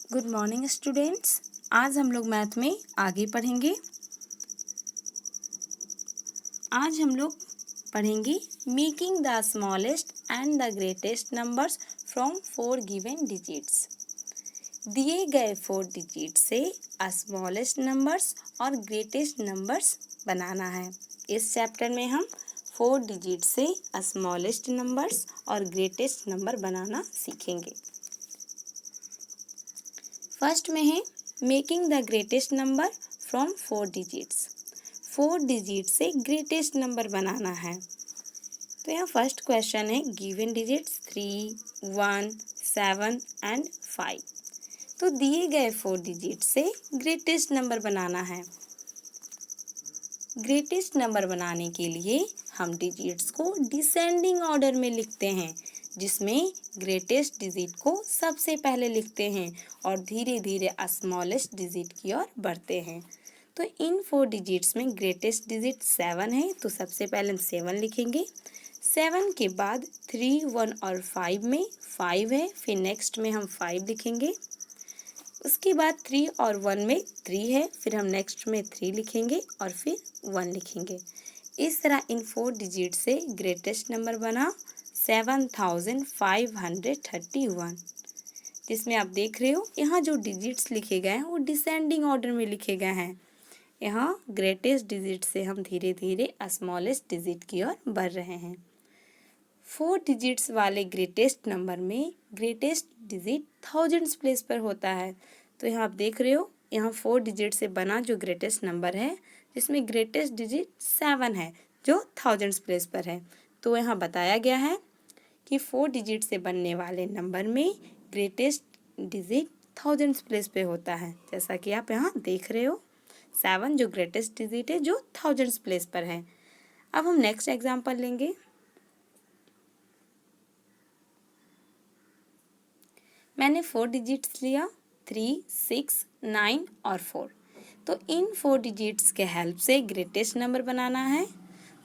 Good morning students. आज हम लोग मैथ में आगे पढ़ेंगे। आज हम लोग पढ़ेंगे making the smallest and the greatest numbers from 4 given digits. दिए गए 4 डिजिट से स्मॉलेस्ट नंबर्स और ग्रेटेस्ट नंबर्स बनाना है। इस चैप्टर में हम 4 डिजिट से स्मॉलेस्ट नंबर्स और ग्रेटेस्ट नंबर बनाना सीखेंगे। फर्स्ट में है making the greatest number from 4 digits. 4 digit से ग्रेटेस्ट नंबर बनाना है। तो यहाँ फर्स्ट क्वेश्चन है गिवन डिजिट्स 3, 1, 7 एंड 5। तो दिए गए 4 डिजिट से ग्रेटेस्ट नंबर बनाना है। ग्रेटेस्ट नंबर बनाने के लिए हम डिजिट्स को डिसेंडिंग ऑर्डर में लिखते हैं, जिसमें ग्रेटेस्ट डिजिट को सबसे पहले लिखते हैं और धीरे धीरे स्मॉलेस्ट डिजिट की ओर बढ़ते हैं। तो इन 4 डिजिट्स में ग्रेटेस्ट डिजिट 7 है, तो सबसे पहले हम 7 लिखेंगे। 7 के बाद 3, 1 और 5 में 5 है, फिर नेक्स्ट में हम 5 लिखेंगे। उसके बाद 3 और 1 में 3 है, फिर हम नेक्स्ट में 3 लिखेंगे और फिर 1 लिखेंगे। इस तरह इन 4 डिजिट से ग्रेटेस्ट नंबर बना 7531, जिसमें आप देख रहे हो यहाँ जो डिजिट्स लिखे गए हैं वो डिसेंडिंग ऑर्डर में लिखे गए हैं। यहाँ ग्रेटेस्ट डिजिट से हम धीरे धीरे स्मॉलेस्ट डिजिट की ओर बढ़ रहे हैं। 4 डिजिट्स वाले ग्रेटेस्ट नंबर में ग्रेटेस्ट डिजिट थाउजेंड्स प्लेस पर होता है। तो यहाँ आप देख रहे हो यहाँ 4 डिजिट से बना जो ग्रेटेस्ट नंबर है, जिसमें ग्रेटेस्ट डिजिट 7 है जो थाउजेंड्स प्लेस पर है। तो यहाँ बताया गया है कि 4 डिजिट से बनने वाले नंबर में ग्रेटेस्ट डिजिट थाउजेंड्स प्लेस पे होता है, जैसा कि आप यहाँ देख रहे हो। 7 जो ग्रेटेस्ट डिजिट है जो थाउजेंड्स प्लेस पर है। अब हम नेक्स्ट एग्जांपल लेंगे। मैंने 4 डिजिट्स लिया 3, 6, 9 और 4। तो इन 4 डिजिट्स के हेल्प से ग्रेटेस्ट नंबर बनाना है।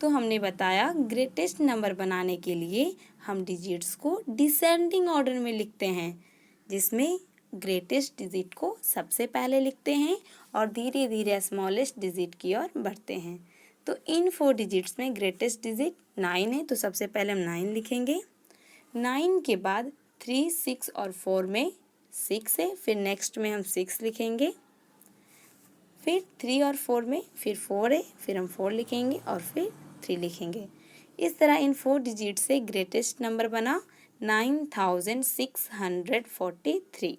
तो हमने बताया ग्रेटेस्ट नंबर बनाने के लिए हम डिजिट्स को डिसेंडिंग ऑर्डर में लिखते हैं, जिसमें ग्रेटेस्ट डिजिट को सबसे पहले लिखते हैं और धीरे धीरे स्मॉलेस्ट डिजिट की ओर बढ़ते हैं। तो इन 4 डिजिट्स में ग्रेटेस्ट डिजिट 9 है, तो सबसे पहले हम 9 लिखेंगे। 9 के बाद 3, 6 और 4 में 6 है, फिर नेक्स्ट में हम 6 लिखेंगे। फिर 3 और 4 में फिर 4 है, फिर हम 4 लिखेंगे और फिर 3 लिखेंगे। इस तरह इन 4 डिजिट से ग्रेटेस्ट नंबर बना 9643,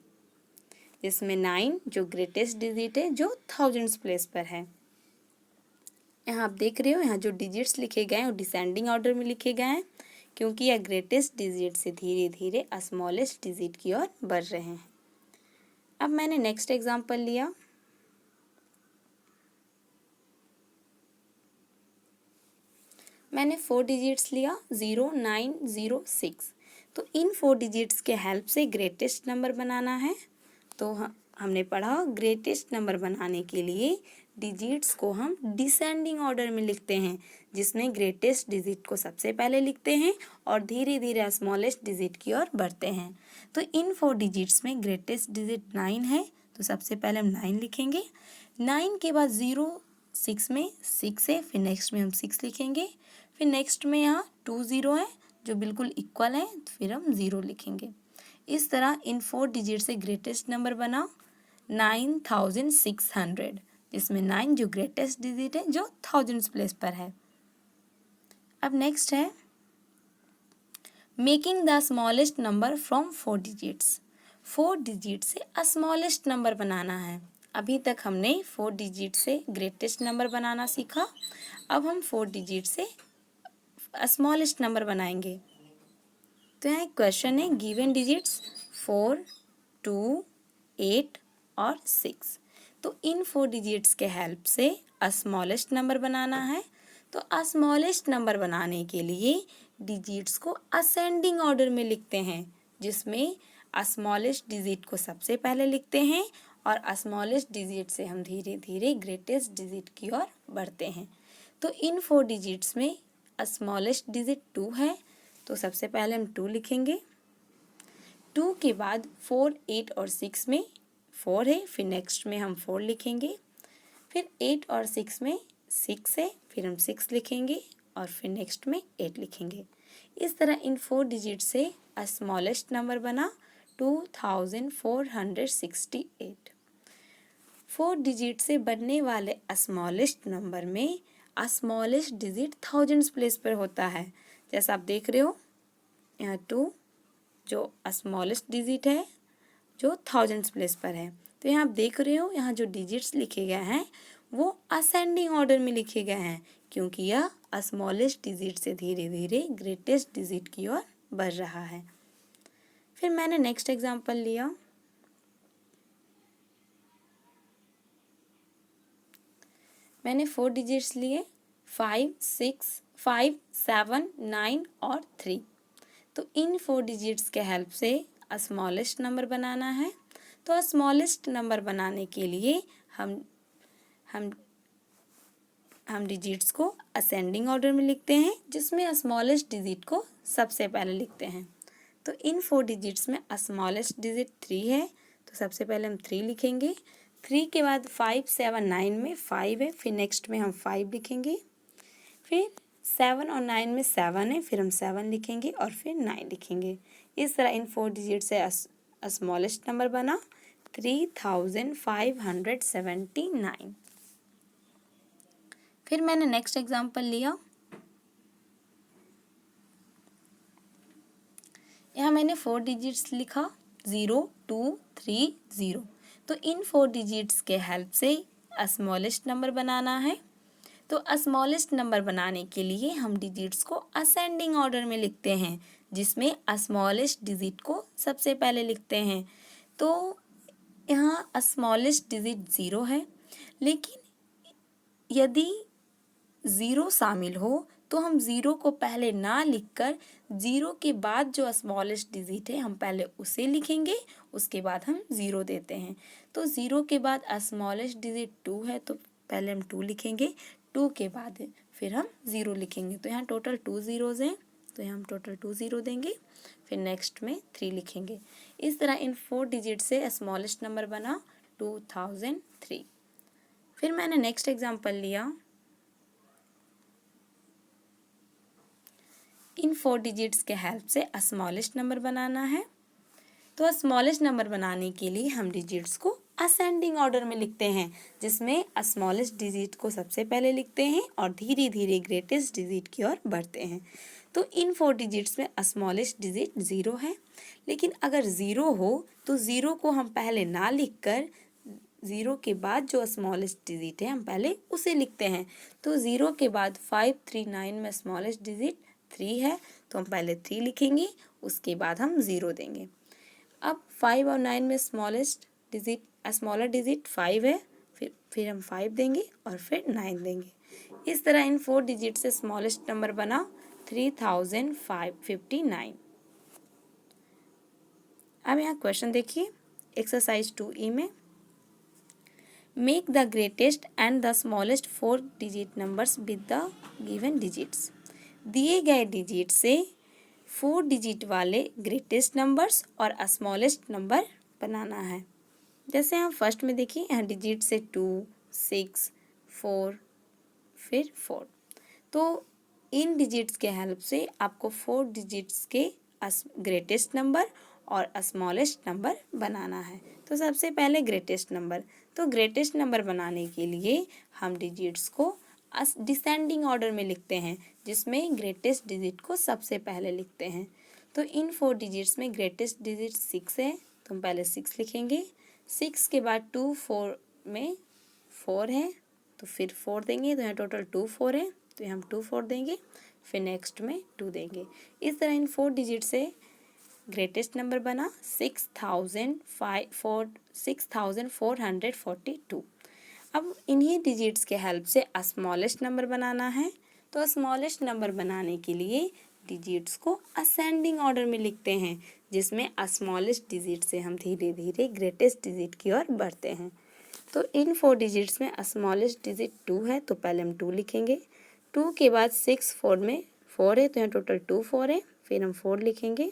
जिसमें 9 जो ग्रेटेस्ट डिजिट है जो थाउजेंड्स प्लेस पर है। यहाँ आप देख रहे हो यहाँ जो डिजिट्स लिखे गए हैं वो डिसेंडिंग ऑर्डर में लिखे गए हैं, क्योंकि यह ग्रेटेस्ट डिजिट से धीरे धीरे स्मॉलेस्ट डिजिट की ओर बढ़ रहे हैं। अब मैंने नेक्स्ट एग्जांपल लिया। मैंने 4 डिजिट्स लिया 0, 9, 0, 6। तो इन 4 डिजिट्स के हेल्प से ग्रेटेस्ट नंबर बनाना है। तो हमने पढ़ा ग्रेटेस्ट नंबर बनाने के लिए डिजिट्स को हम डिसेंडिंग ऑर्डर में लिखते हैं, जिसमें ग्रेटेस्ट डिजिट को सबसे पहले लिखते हैं और धीरे धीरे स्मॉलेस्ट डिजिट की ओर बढ़ते हैं। तो इन 4 डिजिट्स में ग्रेटेस्ट डिजिट 9 है, तो सबसे पहले हम 9 लिखेंगे। 9 के बाद 0, 6 में 6 है, फिर नेक्स्ट में हम 6 लिखेंगे। फिर नेक्स्ट में यहाँ 2 0 है जो बिल्कुल इक्वल है, तो फिर हम 0 लिखेंगे। इस तरह इन 4 डिजिट से ग्रेटेस्ट नंबर बना 9600, जिसमें 9 जो ग्रेटेस्ट डिजिट है जो थाउजेंड्स प्लेस पर है। अब नेक्स्ट है making the smallest number from 4 digits. 4 digit से स्मॉलेस्ट नंबर बनाना है। अभी तक हमने 4 डिजिट से ग्रेटेस्ट नंबर बनाना सीखा। अब हम 4 डिजिट से स्मॉलेस्ट नंबर बनाएंगे। तो यहाँ एक क्वेश्चन है गिवन डिजिट्स 4, 2, 8 और 6। तो इन 4 डिजिट्स के हेल्प से स्मॉलेस्ट नंबर बनाना है। तो स्मॉलेस्ट नंबर बनाने के लिए डिजिट्स को असेंडिंग ऑर्डर में लिखते हैं, जिसमें स्मॉलेस्ट डिजिट को सबसे पहले लिखते हैं और स्मॉलेस्ट डिजिट से हम धीरे धीरे ग्रेटेस्ट डिजिट की ओर बढ़ते हैं। तो इन 4 डिजिट्स में स्मॉलेस्ट डिजिट 2 है, तो सबसे पहले हम 2 लिखेंगे। 2 के बाद 4, 8 और 6 में 4 है, फिर नेक्स्ट में हम 4 लिखेंगे। फिर 8 और 6 में 6 है, फिर हम 6 लिखेंगे और फिर नेक्स्ट में 8 लिखेंगे। इस तरह इन 4 डिजिट से स्मॉलेस्ट नंबर बना 2468। 4 डिजिट से बनने वाले स्मॉलेस्ट नंबर में स्मॉलेस्ट डिजिट थाउजेंड्स प्लेस पर होता है। जैसा आप देख रहे हो यहाँ 2 जो स्मॉलेस्ट डिजिट है जो थाउजेंड्स प्लेस पर है। तो यहाँ आप देख रहे हो यहाँ जो डिजिट्स लिखे गए हैं वो असेंडिंग ऑर्डर में लिखे गए हैं, क्योंकि यह स्मॉलेस्ट डिजिट से धीरे धीरे ग्रेटेस्ट डिजिट की ओर बढ़ रहा है। फिर मैंने नेक्स्ट एग्जांपल लिया। मैंने 4 डिजिट्स लिए 5, 6, 5, 7, 9 और 3। तो इन 4 डिजिट्स के हेल्प से स्मॉलेस्ट नंबर बनाना है। तो स्मॉलेस्ट नंबर बनाने के लिए हम डिजिट्स को असेंडिंग ऑर्डर में लिखते हैं, जिसमें स्मॉलेस्ट डिजिट को सबसे पहले लिखते हैं। तो इन 4 डिजिट्स में स्मॉलेस्ट डिजिट 3 है, तो सबसे पहले हम 3 लिखेंगे। 3 के बाद 5, 7, 9 में 5 है, फिर नेक्स्ट में हम 5 लिखेंगे। फिर 7 और 9 में 7 है, फिर हम 7 लिखेंगे और फिर 9 लिखेंगे। इस तरह इन 4 डिजिट से स्मॉलेस्ट नंबर बना 3579। फिर मैंने नेक्स्ट एग्जांपल लिया। यहाँ मैंने 4 डिजिट्स लिखा 0, 2, 3, 0। तो इन 4 डिजिट्स के हेल्प से स्मॉलेस्ट नंबर बनाना है। तो स्मॉलेस्ट नंबर बनाने के लिए हम डिजिट्स को असेंडिंग ऑर्डर में लिखते हैं, जिसमें स्मॉलेस्ट डिजिट को सबसे पहले लिखते हैं। तो यहाँ स्मॉलेस्ट डिजिट 0 है, लेकिन यदि 0 शामिल हो तो हम 0 को पहले ना लिखकर 0 के बाद जो स्मॉलेस्ट डिजिट है हम पहले उसे लिखेंगे, उसके बाद हम 0 देते हैं। तो 0 के बाद स्मॉलेस्ट डिजिट 2 है, तो पहले हम 2 लिखेंगे, 2 के बाद फिर हम 0 लिखेंगे। तो यहाँ टोटल 2 ज़ीरोज़ हैं, तो यहाँ हम टोटल 2 ज़ीरो देंगे। फिर नेक्स्ट में 3 लिखेंगे। इस तरह इन 4 डिजिट से स्मॉलेस्ट नंबर बना 2003। फिर मैंने नेक्स्ट एग्जांपल लिया। इन 4 डिजिट्स के हेल्प से स्मॉलेस्ट नंबर बनाना है। तो स्मॉलेस्ट नंबर बनाने के लिए हम डिजिट्स को असेंडिंग ऑर्डर में लिखते हैं, जिसमें स्मॉलेस्ट डिजिट को सबसे पहले लिखते हैं और धीरे धीरे ग्रेटेस्ट डिजिट की ओर बढ़ते हैं। तो इन 4 डिजिट्स में स्मॉलेस्ट डिजिट 0 है, लेकिन अगर 0 हो तो 0 को हम पहले ना लिखकर 0 के बाद जो स्मॉलेस्ट डिजिट है हम पहले उसे लिखते हैं। तो 0 के बाद 5, 3, 9 में स्मॉलेस्ट डिजिट 3 है, तो हम पहले 3 लिखेंगे, उसके बाद हम 0 देंगे। अब 5 और 9 में स्मॉलर डिजिट 5 है, फिर हम 5 देंगे और फिर 9 देंगे। इस तरह इन 4 डिजिट से स्मॉलेस्ट नंबर बना 3059। अब यहाँ क्वेश्चन देखिए एक्सरसाइज 2E में, make the greatest and the smallest 4 digit numbers with the given digits. दिए गए डिजिट से 4 डिजिट वाले ग्रेटेस्ट नंबर्स और स्मॉलेस्ट नंबर बनाना है। जैसे हम फर्स्ट में देखिए यहाँ डिजिट से 2, 6, 4 फिर 4। तो इन डिजिट्स के हेल्प से आपको 4 डिजिट्स के ग्रेटेस्ट नंबर और स्मॉलेस्ट नंबर बनाना है। तो सबसे पहले ग्रेटेस्ट नंबर। तो ग्रेटेस्ट नंबर बनाने के लिए हम डिजिट्स को डिसेंडिंग ऑर्डर में लिखते हैं, जिसमें ग्रेटेस्ट डिजिट को सबसे पहले लिखते हैं। तो इन 4 डिजिट्स में ग्रेटेस्ट डिजिट 6 है, तो हम पहले 6 लिखेंगे। 6 के बाद 2, 4 में 4 है, तो फिर 4 देंगे, तो यहाँ टोटल 2, 4 है, तो हम 2, 4 देंगे, फिर नेक्स्ट में 2 देंगे। इस तरह इन 4 डिजिट से ग्रेटेस्ट नंबर बना 6442। अब इन्हीं डिजिट्स के हेल्प से स्मॉलेस्ट नंबर बनाना है। तो स्मॉलेस्ट नंबर बनाने के लिए डिजिट्स को असेंडिंग ऑर्डर में लिखते हैं, जिसमें स्मॉलेस्ट डिजिट से हम धीरे धीरे ग्रेटेस्ट डिजिट की ओर बढ़ते हैं। तो इन 4 डिजिट्स में स्मॉलेस्ट डिजिट 2 है, तो पहले हम 2 लिखेंगे। 2 के बाद 6, 4 में 4 है, तो यहाँ टोटल 2, 4 है, फिर हम 4 लिखेंगे,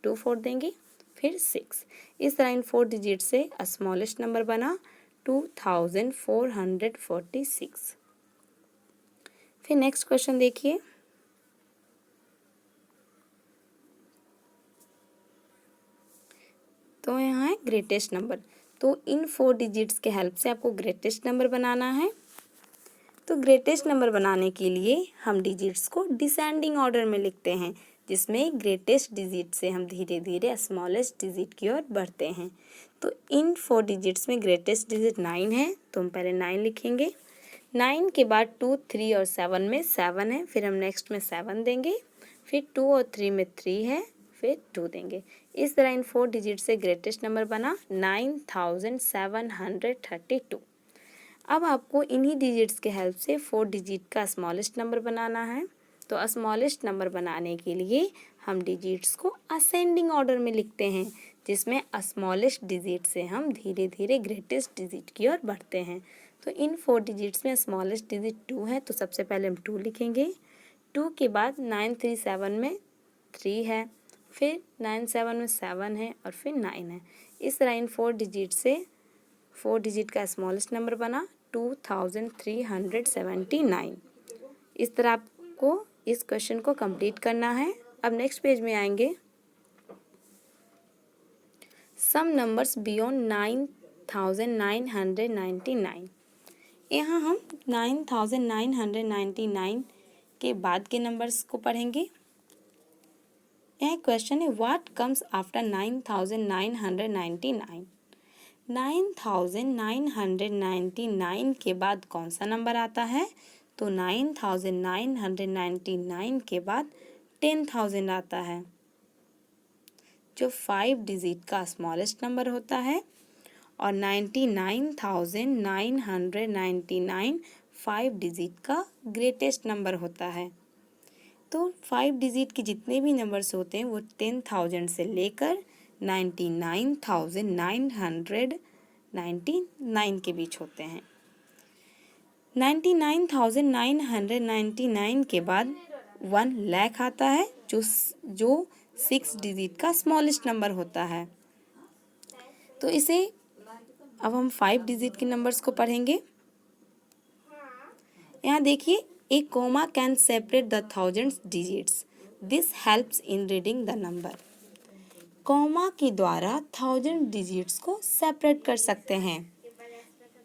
2, 4 देंगे, फिर 6। इस तरह इन 4 डिजिट से स्मॉलेस्ट नंबर बना 2446। फिर नेक्स्ट क्वेश्चन देखिए। तो यहाँ है ग्रेटेस्ट नंबर। तो इन 4 डिजिट्स के हेल्प से आपको ग्रेटेस्ट नंबर बनाना है। तो ग्रेटेस्ट नंबर बनाने के लिए हम डिजिट्स को डिसेंडिंग ऑर्डर में लिखते हैं, जिसमें ग्रेटेस्ट डिजिट से हम धीरे धीरे स्मॉलेस्ट डिजिट की ओर बढ़ते हैं। तो इन 4 डिजिट्स में ग्रेटेस्ट डिजिट 9 है, तो हम पहले 9 लिखेंगे। 9 के बाद 2, 3 और 7 में 7 है, फिर हम नेक्स्ट में 7 देंगे, फिर 2 और 3 में 3 है, फिर 2 देंगे। इस तरह इन 4 डिजिट से ग्रेटेस्ट नंबर बना 9732। अब आपको इन्हीं डिजिट्स के हेल्प से 4 डिजिट का स्मॉलेस्ट नंबर बनाना है। तो स्मॉलेस्ट नंबर बनाने के लिए हम डिजिट्स को असेंडिंग ऑर्डर में लिखते हैं, जिसमें स्मॉलेस्ट डिजिट से हम धीरे धीरे ग्रेटेस्ट डिजिट की ओर बढ़ते हैं। तो इन 4 डिजिट्स में स्मॉलेस्ट डिजिट 2 है, तो सबसे पहले हम 2 लिखेंगे। 2 के बाद 937 में 3 है, फिर 97 में 7 है और फिर 9 है। इस तरह इन 4 डिजिट से 4 डिजिट का स्मॉलेस्ट नंबर बना 2379। इस तरह आपको इस क्वेश्चन को कंप्लीट करना है। अब नेक्स्ट पेज में आएंगे। Some numbers beyond 9999। यहाँ हम 9999 के बाद के नंबर्स को पढ़ेंगे। यह क्वेश्चन है, व्हाट कम्स आफ्टर 9999? 9999 के बाद कौन सा नंबर आता है? तो 9999 के बाद 10,000 आता है, जो 5 डिजिट का स्मॉलेस्ट नंबर होता है। और 99,999 5 डिजिट का ग्रेटेस्ट नंबर होता है। तो 5 डिजिट के जितने भी नंबर्स होते हैं वो 10,000 से लेकर 99,999 के बीच होते हैं। 99,999 के बाद 1 लाख आता है, जो 6 डिजिट का स्मॉलेस्ट नंबर होता है। तो इसे अब हम 5 डिजिट के नंबर्स को पढ़ेंगे। यहाँ देखिए, a comma can separate the thousands digits, this helps in reading the number. Comma के द्वारा 1000 डिजिट्स को सेपरेट कर सकते हैं,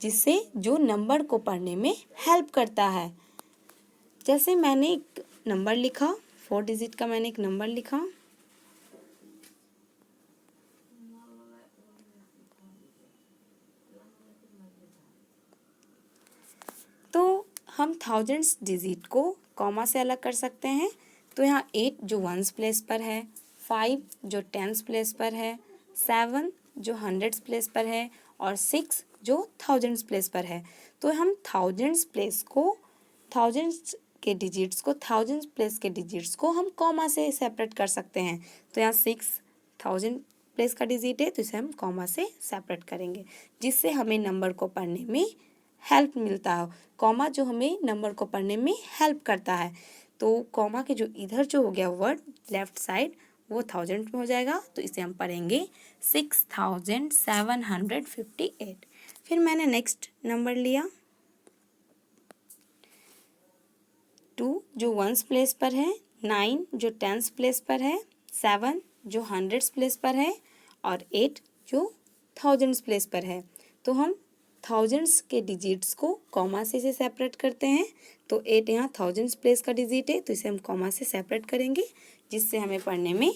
जिससे जो नंबर को पढ़ने में हेल्प करता है। जैसे मैंने एक नंबर लिखा, 4 डिजिट का मैंने एक नंबर लिखा, तो हम थाउजेंड्स डिजिट को कॉमा से अलग कर सकते हैं। तो यहाँ 8 जो 1s प्लेस पर है, 5 जो 10s प्लेस पर है, 7 जो 100s प्लेस पर है और 6 जो 1000s प्लेस पर है। तो हम थाउजेंड्स के डिजिट्स को, थाउजेंड्स प्लेस के डिजिट्स को हम कॉमा से सेपरेट कर सकते हैं। तो यहाँ 6000 प्लेस का डिजिट है, तो इसे हम कॉमा से सेपरेट करेंगे, जिससे हमें नंबर को पढ़ने में हेल्प मिलता है। कॉमा जो हमें नंबर को पढ़ने में हेल्प करता है। तो कॉमा के जो इधर जो हो गया वर्ड लेफ्ट साइड, वो 1000 में हो जाएगा, तो इसे हम पढ़ेंगे 6758। फिर मैंने नेक्स्ट नंबर लिया, 2 जो 1s प्लेस पर है, 9 जो 10s प्लेस पर है, 7 जो 100s प्लेस पर है और 8 जो 1000s प्लेस पर है। तो हम थाउजेंड्स के डिजिट्स को कॉमा से सेपरेट करते हैं। तो 8 यहाँ थाउजेंड्स प्लेस का डिजिट है, तो इसे हम कॉमा से सेपरेट करेंगे, जिससे हमें पढ़ने में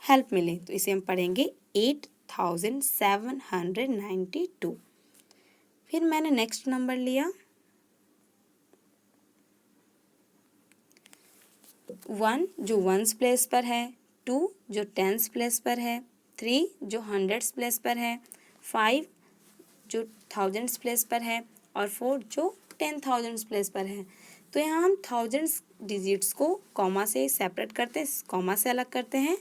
हेल्प मिले। तो इसे हम पढ़ेंगे 8792। फिर मैंने नेक्स्ट नंबर लिया, 1 जो 1s प्लेस पर है, 2 जो 10s प्लेस पर है, 3 जो 100s प्लेस पर है, 5 जो 1000s प्लेस पर है और 4 जो 10,000s प्लेस पर है। तो यहाँ हम थाउजेंड्स डिजिट्स को कॉमा से सेपरेट करते हैं, कॉमा से अलग करते हैं।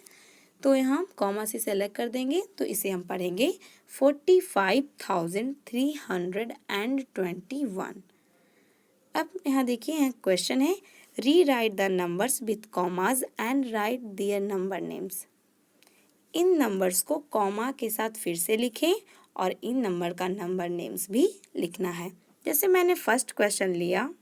तो यहाँ कॉमा से सेलेक्ट कर देंगे, तो इसे हम पढ़ेंगे 45,321। अब यहाँ देखिए, यहाँ क्वेश्चन है, rewrite the numbers with commas and write their number names. इन नंबर्स को कॉमा के साथ फिर से लिखें और इन नंबर का नंबर नेम्स भी लिखना है। जैसे मैंने फर्स्ट क्वेश्चन लिया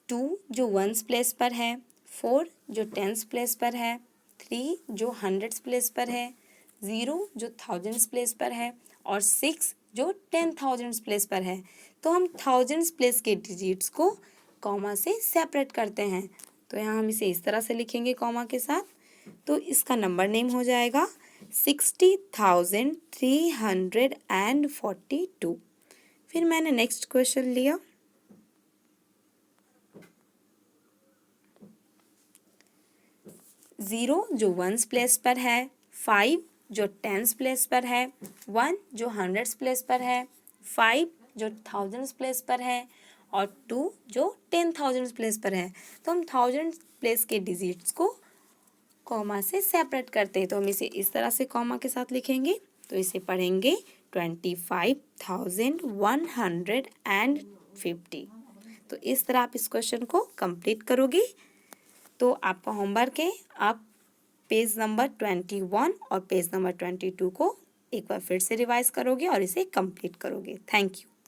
2 जो वंस प्लेस पर है, 4 जो टेंस प्लेस पर है, 3 जो हंड्रेड्स प्लेस पर है, 0 जो थाउजेंड्स प्लेस पर है और 6 जो 10,000 प्लेस पर है। तो हम थाउजेंड्स प्लेस के डिजिट्स को कॉमा से सेपरेट करते हैं। तो यहाँ हम इसे इस तरह से लिखेंगे कॉमा के साथ। तो इसका नंबर नेम हो जाएगा 60,342। फिर मैंने नेक्स्ट क्वेश्चन लिया 0 जो वंस प्लेस पर है, 5 जो टेंस प्लेस पर है, 1 जो हंड्रेड्स प्लेस पर है, 5 जो थाउजेंड्स प्लेस पर है और 2 जो 10,000 प्लेस पर है। तो हम थाउजेंड प्लेस के डिजिट्स को कॉमा से सेपरेट करते हैं। तो हम इसे इस तरह से कॉमा के साथ लिखेंगे। तो इसे पढ़ेंगे 25,150। तो इस तरह आप इस क्वेश्चन को कंप्लीट करोगे। तो आपका होमवर्क है, आप पेज नंबर 21 और पेज नंबर 22 को एक बार फिर से रिवाइज करोगे और इसे कंप्लीट करोगे। Thank you.